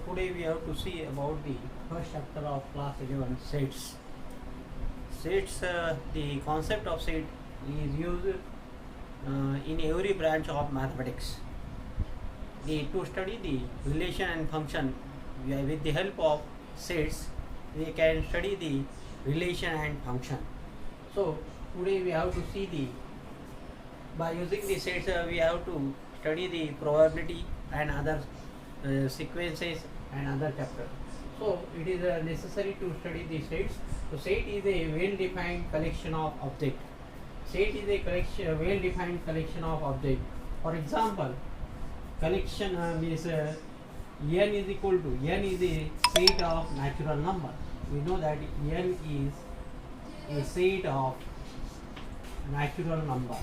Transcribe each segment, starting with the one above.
today we have to see about the first chapter of class 11, sets. Sets, the concept of set is used in every branch of mathematics. To study the relation and function, with the help of sets, we can study the relation and function. So today we have to see by using the sets, we have to study the probability and other sequences and other chapters. So it is necessary to study the sets. So set is a well-defined collection of objects. Set is a well-defined collection of objects. For example, collection means n is equal to n is a set of natural number. We know that n is a set of natural number.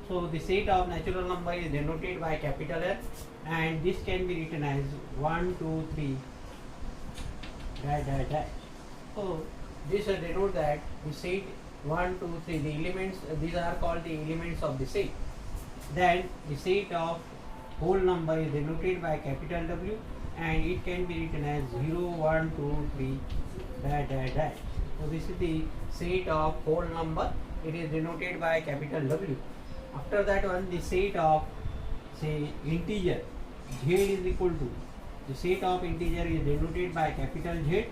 So the set of natural number is denoted by capital N, and this can be written as 1, 2, 3 dash dash dash. So this denotes that the set 1, 2, 3, the elements, these are called the elements of the set. Then the set of whole number is denoted by capital W, and it can be written as 0, 1, 2, 3 dash dash dash. So this is the set of whole number. It is denoted by capital W. After that one, the set of say integer z is equal to, the set of integer is denoted by capital Z.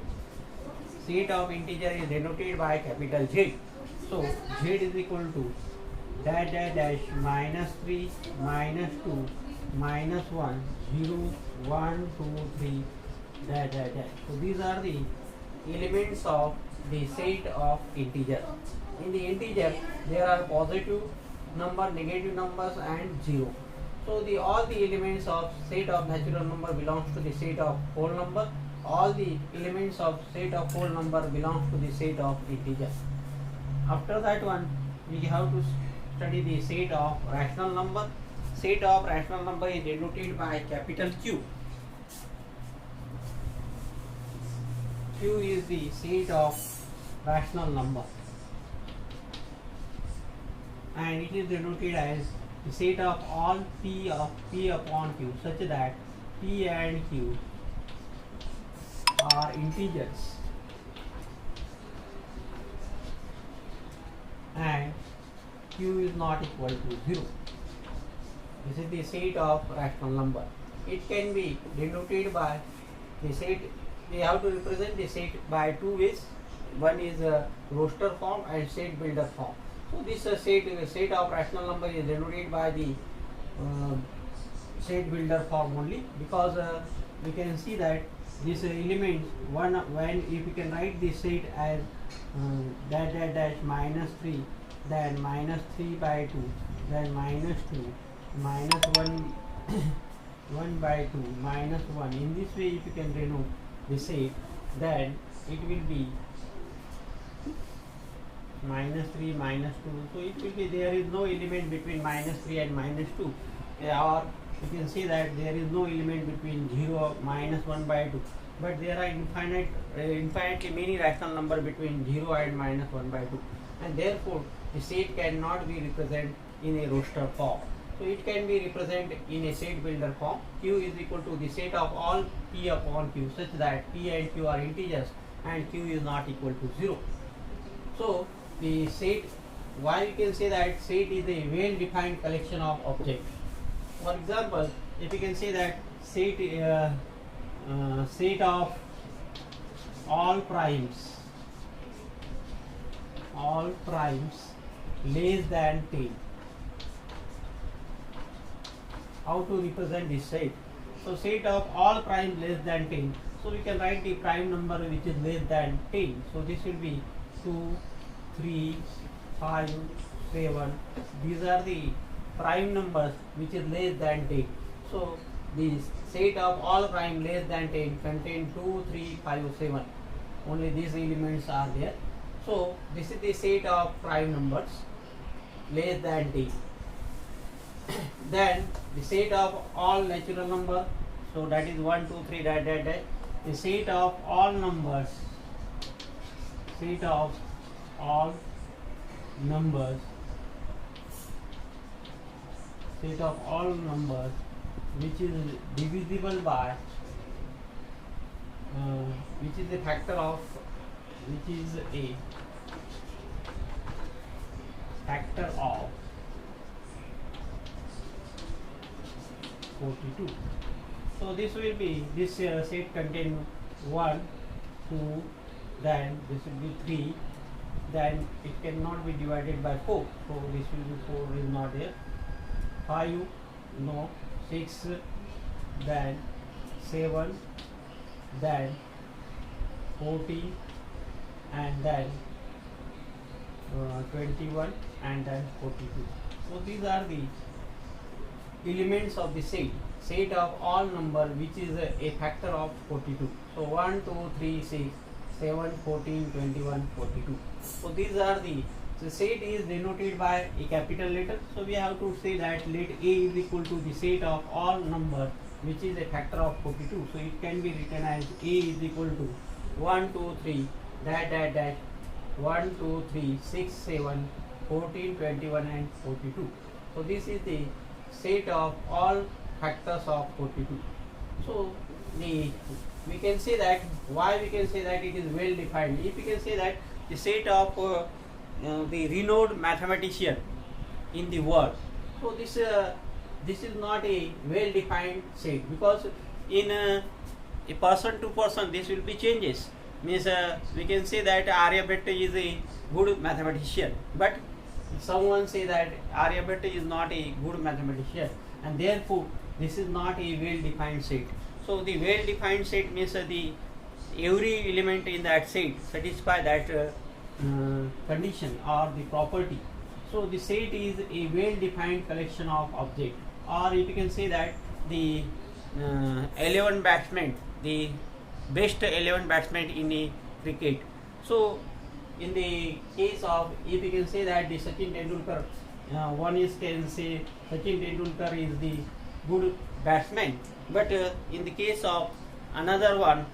Set of integer is denoted by capital Z. So z is equal to dash dash dash minus 3 minus 2 minus 1 0 1 2 3 dash dash dash. So these are the elements of the set of integer. In the integer there are positive number, negative numbers and 0. So all the elements of set of natural number belongs to the set of whole number. All the elements of set of whole number belongs to the set of integer. After that one, we have to study the set of rational number. Set of rational number is denoted by capital Q. Q is the set of rational number, and it is denoted as the set of all P of P upon Q, such that P and Q are integers and Q is not equal to 0. This is the set of rational number. It can be denoted by the set. We have to represent the set by two ways. One is roster form and set builder form. So this set of rational number is denoted by the set builder form only, because we can see that this element when if we can write this set as dash dash dash minus 3, then minus 3 by 2, then minus 2, minus 1 1 by 2, minus 1. In this way, if you can denote the set, then it will be minus 3 minus 2. So it will be, there is no element between minus 3 and minus 2, or you can see that there is no element between 0 minus 1 by 2, but there are infinitely many rational number between 0 and minus 1 by 2, and therefore the set cannot be represented in a roster form. So it can be represented in a set builder form. Q is equal to the set of all P upon Q, such that P and Q are integers and Q is not equal to 0. So the set, why we can say that set is a well-defined collection of objects. For example, if you can say that set of all primes less than 10. How to represent this set? So set of all primes less than 10. So we can write the prime number which is less than 10. So this will be 2, 3, 5, 7. These are the prime numbers which is less than 10. So the set of all prime less than 10 contain 2, 3, 5, 7. Only these elements are there. So this is the set of prime numbers less than 10. Then the set of all natural number, so that is 1, 2, 3 dash dash dash. The set of all numbers, set of all numbers set of all numbers which is divisible by which is a factor of which is a factor of 42. So this will be this set contain 1, 2, then this will be 3, then it cannot be divided by 4, so this will be 4 is not there, 5 no, 6, then 7, then 14, and then 21, and then 42. So these are the elements of the set of all number which is a factor of 42. So 1, 2, 3, 6, 7, 14, 21, 42. So these are the set is denoted by a capital letter. So we have to say that let A is equal to the set of all number which is a factor of 42. So it can be written as A is equal to 1, 2, 3, dash, dash, dash, 1, 2, 3, 6, 7, 14, 21, and 42. So this is the set of all factors of 42. So we can say that why we can say that it is well defined. If we can say that the set of the renowned mathematician in the world, so this is not a well defined set, because in a person to person this will be changes. Means we can say that Aryabhatta is a good mathematician, but someone say that Aryabhatta is not a good mathematician, and therefore this is not a well defined set. So the well defined set means the every element in that set satisfy that condition or the property. So the set is a well defined collection of objects, or if you can say that the 11 batsmen, the best 11 batsmen in a cricket. So in the case of, if you can say that the Sachin Tendulkar, one is can say Sachin Tendulkar is the good batsman, but in the case of another one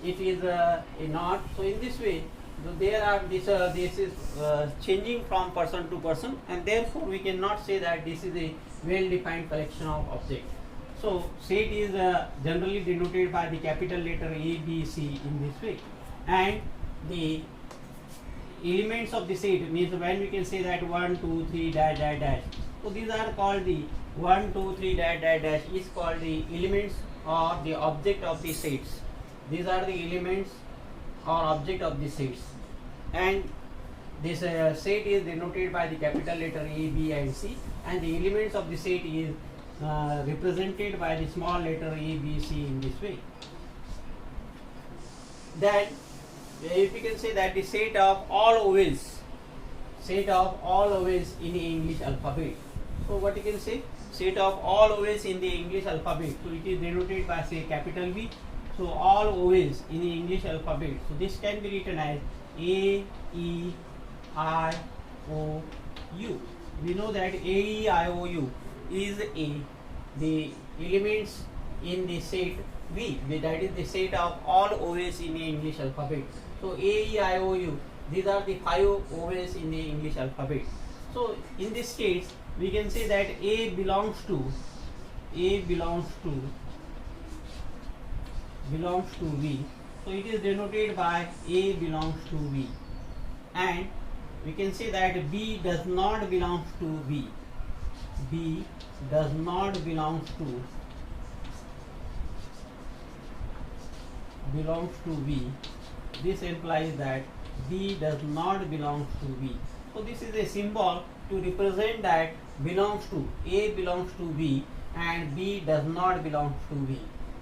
it is a not. So in this way there are this is changing from person to person, and therefore we cannot say that this is a well defined collection of objects. So set is generally denoted by the capital letter A, B, C in this way, and the elements of the set means when we can say that 1, 2, 3, dash, dash, dash. So these are called the 1, 2, 3, dash, dash, dash is called the elements or the object of the sets. These are the elements or object of the sets, and this set is denoted by the capital letter A, B, and C, and the elements of the set is represented by the small letter A, B, C in this way. Then if you can say that the set of all vowels in the English alphabet. So what you can say, set of all vowels in the English alphabet. So it is denoted by say capital V. So all vowels in the English alphabet. So this can be written as A, E, I, O, U. We know that A, E, I, O, U is the elements in the set V, that is the set of all vowels in the English alphabet. So A, E, I, O, U, these are the 5 vowels in the English alphabet. So in this case we can say that A belongs to V. So it is denoted by A belongs to V, and we can say that B does not belong to V. B does not belongs to V. This implies that B does not belong to V. So this is a symbol to represent that belongs to, A belongs to V and B does not belong to V.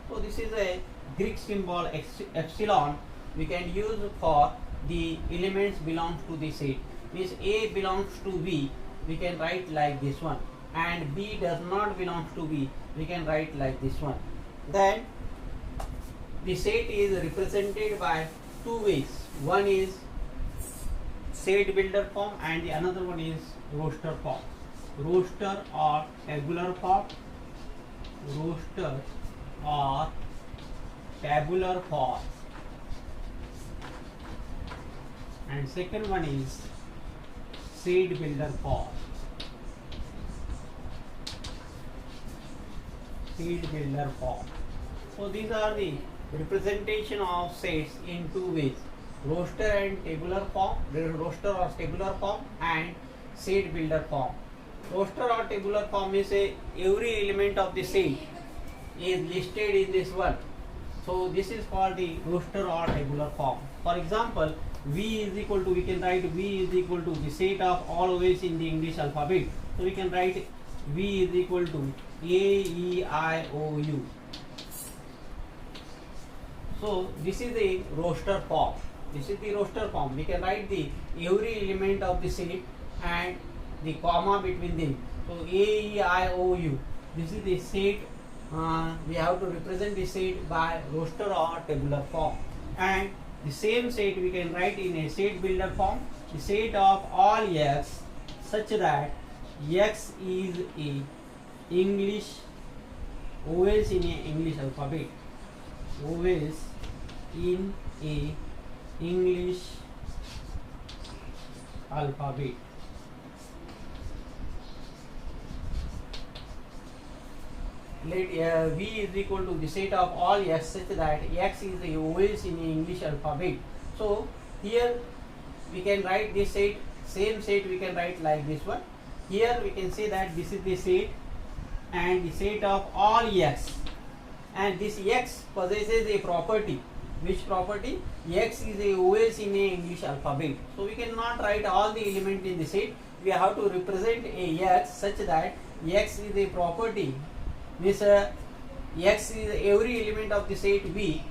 So this is a Greek symbol epsilon we can use for the elements belongs to the set. Means A belongs to V, we can write like this one, and B does not belong to V, we can write like this one. Then the set is represented by two ways. One is set builder form and the another one is roster form. Roster or tabular form. Roster or tabular form. And second one is set builder form. seed builder form. So these are the representation of sets in two ways: roster and tabular form, roster or tabular form, and set builder form. Roster or tabular form is every element of the set is listed in this one. So this is called the roster or tabular form. For example, V is equal to, we can write V is equal to the set of all vowels in the English alphabet. So we can write V is equal to A, E, I, O, U. So this is the roster form. This is the roster form. We can write the every element of the set and the comma between them. So A, E, I, O, U. This is the set. We have to represent the set by roster or tabular form. And the same set we can write in a set builder form. The set of all X such that X is a English vowels in a English alphabet. Vowels in a English alphabet. Let V is equal to the set of all X such that X is the vowels in the English alphabet. So here we can write this set, same set we can write like this one. Here we can say that this is the set and the set of all X, and this X possesses a property. Which property? X is a vowels in a English alphabet. So we cannot write all the elements in the set. We have to represent a X such that X is a property. This X is every element of the set V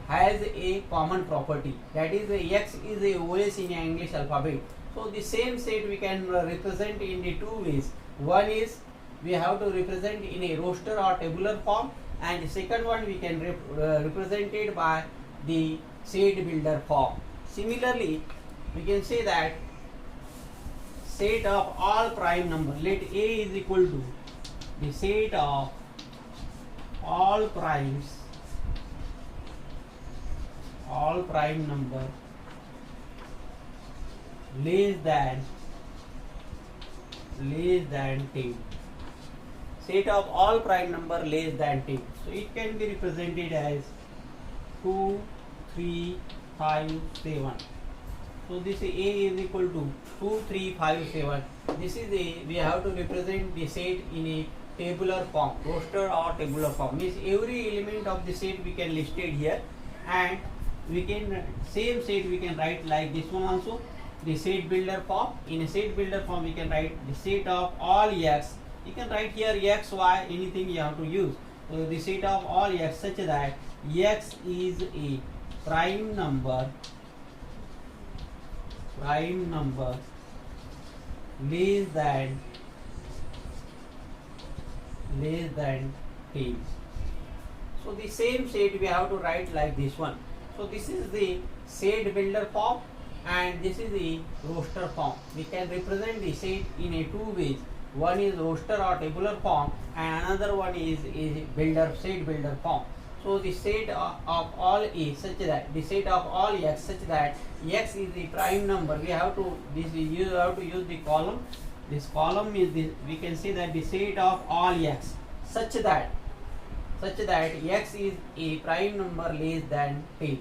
has a common property, that is X is a vowels in an English alphabet. So the same set we can represent in the two ways. One is we have to represent in a roster or tabular form, and the second one we can represent it by the set builder form. Similarly, we can say that set of all prime number, let A is equal to the set of all prime number less than 10. Set of all prime number less than 10. So it can be represented as 2, 3, 5, 7. So this A is equal to 2, 3, 5, 7. This is we have to represent the set in a tabular form, roster or tabular form. Means every element of the set we can list it here, and we can same set we can write like this one also, the set builder form. In a set builder form we can write the set of all X. You can write here X, Y, anything you have to use. So the set of all X such that X is a prime number less than 10. So the same set we have to write like this one. So this is the set builder form and this is the roster form. We can represent the set in a two ways. One is roster or tabular form and another one is set builder form. So the set of all is such that the set of all X such that X is the prime number. We have to you have to use the column. This column is this, we can say that the set of all X such that X is a prime number less than 10.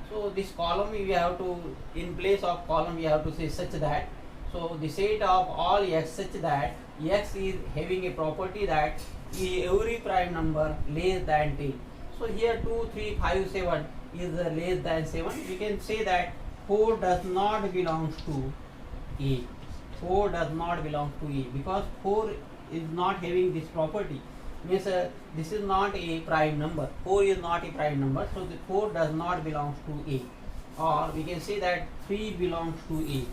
So this column we have to, in place of column we have to say such that. So the set of all X such that X is having a property that every prime number less than 10. So here 2, 3, 5, 7 is less than 7. We can say that 4 does not belong to A. 4 does not belong to A because 4 is not having this property. Means this is not a prime number. 4 is not a prime number. So the 4 does not belong to A. Or we can say that 3 belongs to A.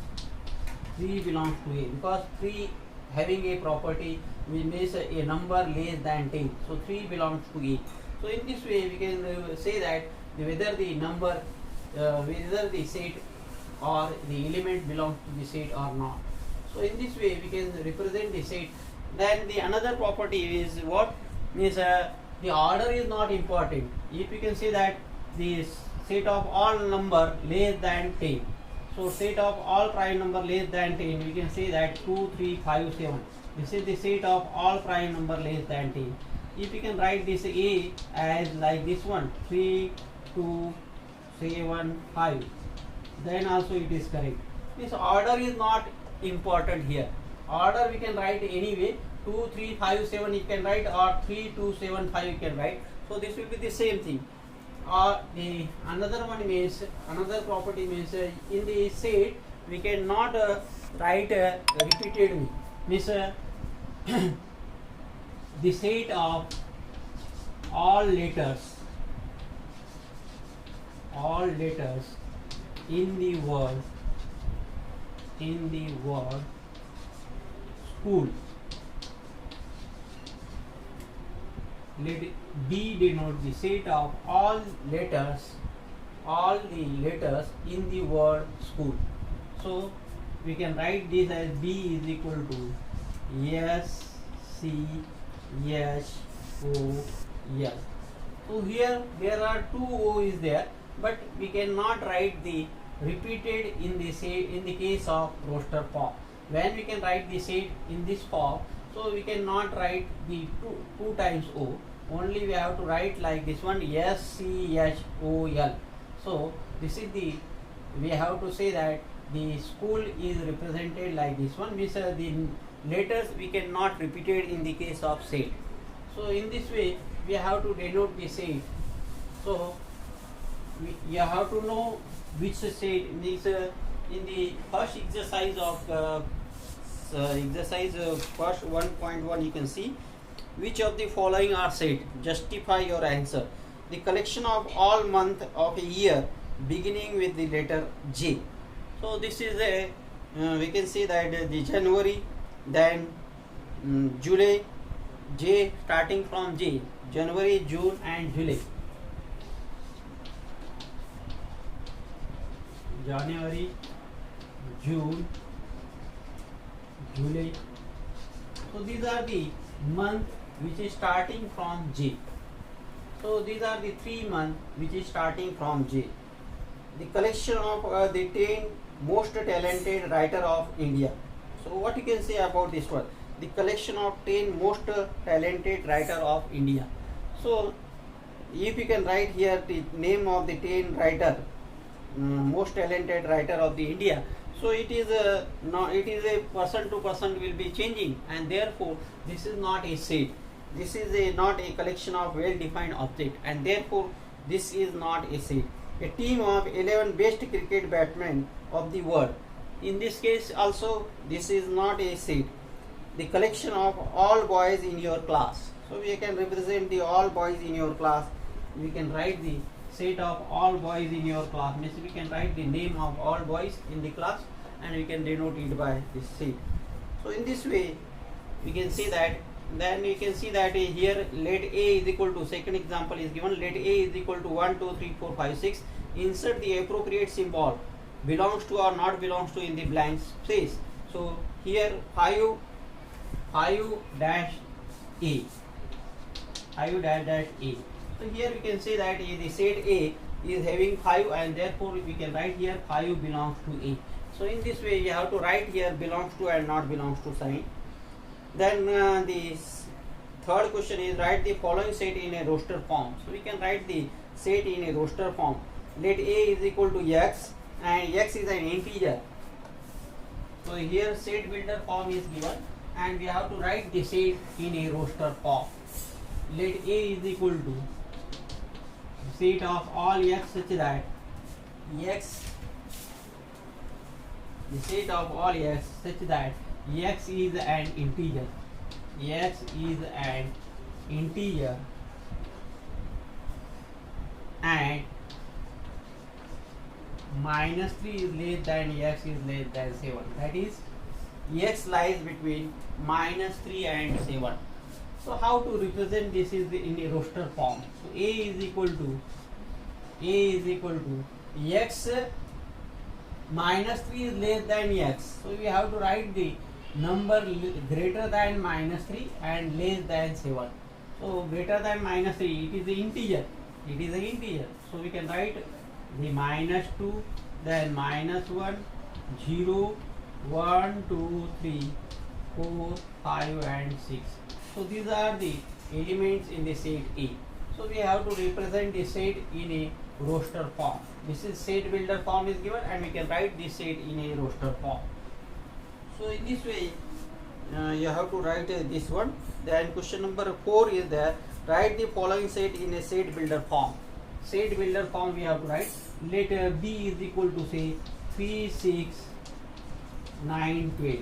3 belongs to A because 3 having a property which means a number less than 10. So 3 belongs to A. So in this way we can say that whether the number, whether the set or the element belongs to the set or not. So in this way we can represent the set. Then the another property is what? Means the order is not important. If you can say that the set of all number less than 10. So set of all prime number less than 10, we can say that 2, 3, 5, 7. This is the set of all prime number less than 10. if we can write this A as like this one 3 2 7 5, then also it is correct. This order is not important here. Order we can write anyway, 2 3 5 7 you can write, or 3 2 7 5 you can write. So this will be the same thing. Or the another one means, another property means in the set we cannot write repeatedly, means the set of all letters in the word school. Let B denote the set of all the letters in the word school. So we can write this as B is equal to S C H O L. So here there are two O is there, but we cannot write the repeated in the case of roster form. When we can write the set in this form, so we cannot write the two times O. Only we have to write like this one, S C H O L. So this is the, we have to say that the school is represented like this one, means the letters we cannot repeat it in the case of set. So in this way we have to denote the set. So you have to know which set. In the first exercise of first 1.1 you can see which of the following are set. Justify your answer. The collection of all month of a year beginning with the letter J. So this is a we can see that the January, then July, J starting from J, January, June and July. January, June, July. So these are the month which is starting from J. So these are the 3 months which is starting from J. The collection of the 10 most talented writer of India. So what you can say about this one? The collection of 10 most talented writer of India. So if you can write here the name of the 10 writer, most talented writer of the India, so it is a person to person will be changing, and therefore this is not a set. This is not a collection of well-defined object, and therefore this is not a set. A team of 11 best cricket batsmen of the world. In this case also this is not a set. The collection of all boys in your class. So we can represent the all boys in your class. We can write the set of all boys in your class. Means we can write the name of all boys in the class and we can denote it by this set. So in this way we can see that. Then you can see that here let A is equal to, second example is given, let A is equal to 1 2 3 4 5 6. Insert the appropriate symbol belongs to or not belongs to in the blank space. So here 5 dash A, 5 dash A. So here we can say that the set A is having 5 and therefore we can write here 5 belongs to A. So in this way you have to write here belongs to and not belongs to sign. Then the third question is write the following set in a roster form. So we can write the set in a roster form. Let A is equal to X and X is an integer. So here set builder form is given and we have to write the set in a roster form. Let A is equal to set of all X such that X, the set of all X such that X is an integer. X is an integer and minus 3 is less than X is less than 7. That is X lies between minus 3 and 7. So how to represent this is in a roster form. So A is equal to X minus 3 is less than X. So we have to write the number greater than minus 3 and less than 7. So greater than minus 3, it is an integer. It is an integer. So we can write the minus 2, then minus 1, 0, 1, 2, 3, 4, 5 and 6. So these are the elements in the set A. So we have to represent the set in a roster form. This is set builder form is given, and we can write this set in a roster form. So in this way, you have to write this one. Then question number 4 is there. Write the following set in a set builder form. Set builder form we have to write. Let B is equal to say 3, 6, 9, 12.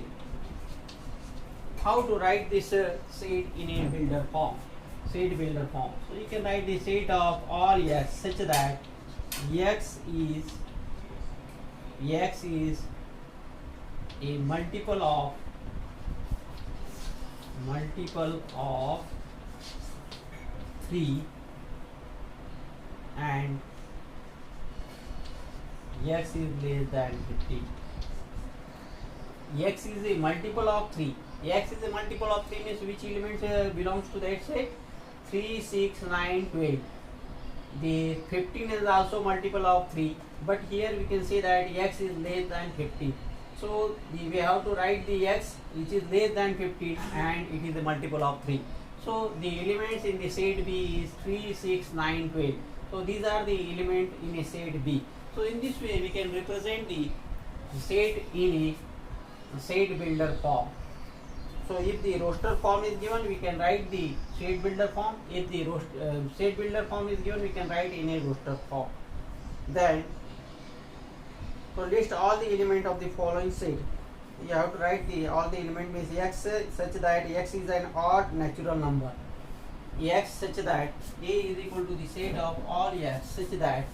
How to write this set in a builder form? Set builder form. So you can write the set of all x such that x is a multiple of 3 and x is less than 50. X is a multiple of 3. X is a multiple of 3 means which element belongs to that set? 3, 6, 9, 12. The 15 is also multiple of 3, but here we can say that x is less than 15. So we have to write the x which is less than 15 and it is a multiple of 3. So the elements in the set B is 3, 6, 9, 12. So these are the elements in a set B. So in this way we can represent the set in a set builder form. So if the roster form is given, we can write the set builder form. If the set builder form is given, we can write in a roster form. Then, so list all the elements of the following set. You have to write all the element means x such that x is an odd natural number. X such that A is equal to the set of all x such that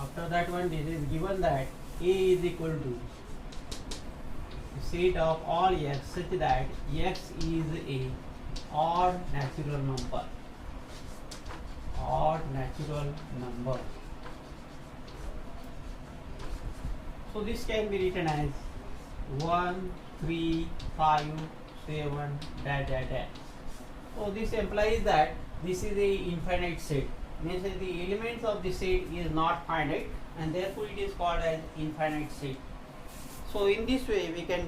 after that one this is given that A is equal to set of all x such that x is a odd natural number. Odd natural number. So this can be written as 1, 3, 5, 7, dash dash dash. So this implies that this is a infinite set. Means that the elements of the set is not finite, and therefore it is called as infinite set. So in this way we can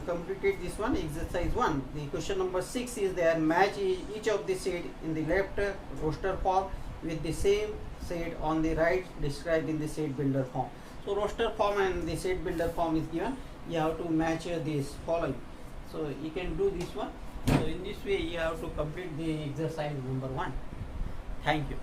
complete this one, exercise 1. The question number 6 is there. Match each of the set in the left roster form with the same set on the right described in the set builder form. So roster form and the set builder form is given. You have to match this following. So you can do this one. So in this way you have to complete the exercise number 1. Thank you.